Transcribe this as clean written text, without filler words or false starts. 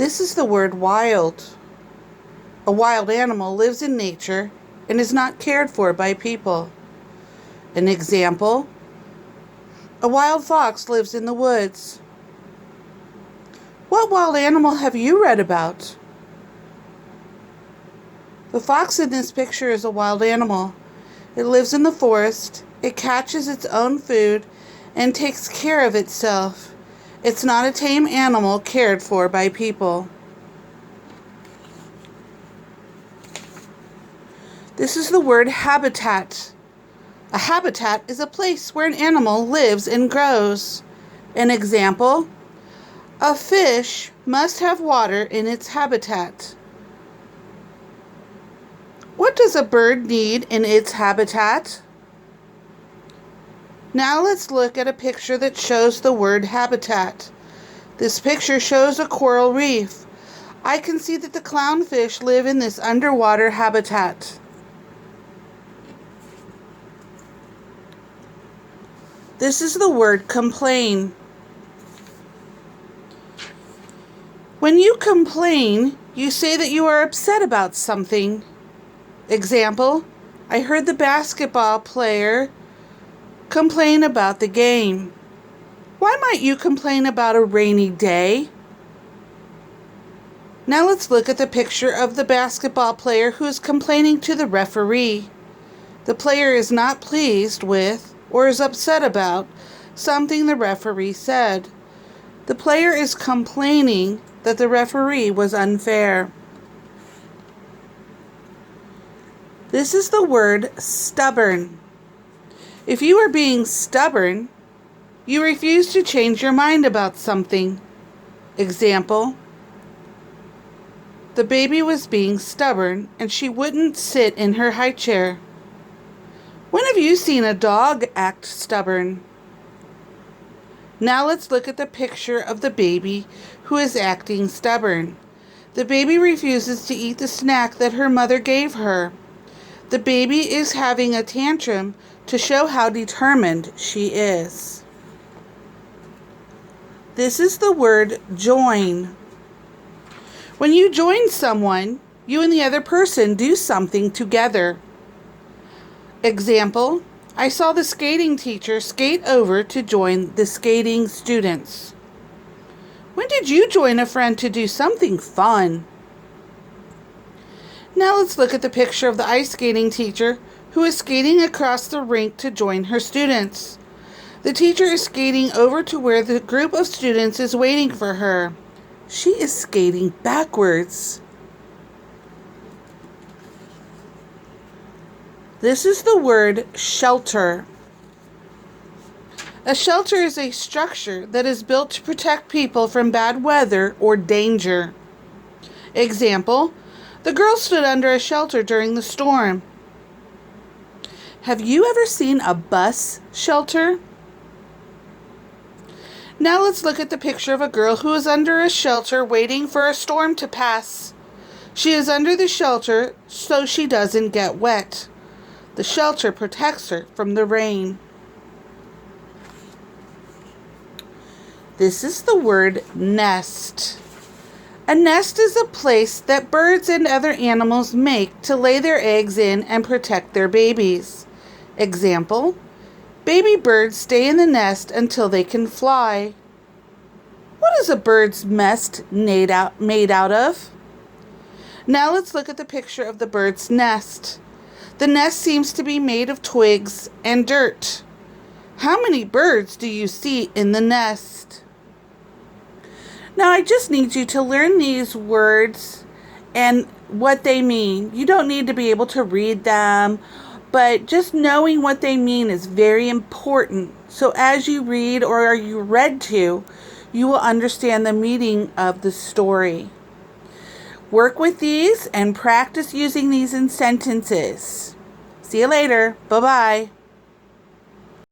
This is the word wild. A wild animal lives in nature and is not cared for by people. An example: a wild fox lives in the woods. What wild animal have you read about? The fox in this picture is a wild animal. It lives in the forest, it catches its own food, and takes care of itself. It's not a tame animal cared for by people. This is the word habitat. A habitat is a place where an animal lives and grows. An example: a fish must have water in its habitat. What does a bird need in its habitat? Now let's look at a picture that shows the word habitat. This picture shows a coral reef. I can see that the clownfish live in this underwater habitat. This is the word complain. When you complain, you say that you are upset about something. Example: I heard the basketball player complain about the game. Why might you complain about a rainy day? Now let's look at the picture of the basketball player who is complaining to the referee. The player is not pleased with or is upset about something the referee said. The player is complaining that the referee was unfair. This is the word stubborn. If you are being stubborn, you refuse to change your mind about something. Example: the baby was being stubborn and she wouldn't sit in her high chair. When have you seen a dog act stubborn? Now let's look at the picture of the baby who is acting stubborn. The baby refuses to eat the snack that her mother gave her. The baby is having a tantrum to show how determined she is. This is the word join. When you join someone, you and the other person do something together. Example: I saw the skating teacher skate over to join the skating students. When did you join a friend to do something fun? Now let's look at the picture of the ice skating teacher who is skating across the rink to join her students. The teacher is skating over to where the group of students is waiting for her. She is skating backwards. This is the word shelter. A shelter is a structure that is built to protect people from bad weather or danger. Example: the girl stood under a shelter during the storm. Have you ever seen a bus shelter? Now let's look at the picture of a girl who is under a shelter waiting for a storm to pass. She is under the shelter so she doesn't get wet. The shelter protects her from the rain. This is the word nest. A nest is a place that birds and other animals make to lay their eggs in and protect their babies. Example: baby birds stay in the nest until they can fly. What is a bird's nest made out of? Now let's look at the picture of the bird's nest. The nest seems to be made of twigs and dirt. How many birds do you see in the nest? Now I just need you to learn these words and what they mean. You don't need to be able to read them, but just knowing what they mean is very important. So as you read or are you read to, you will understand the meaning of the story. Work with these and practice using these in sentences. See you later. Bye-bye.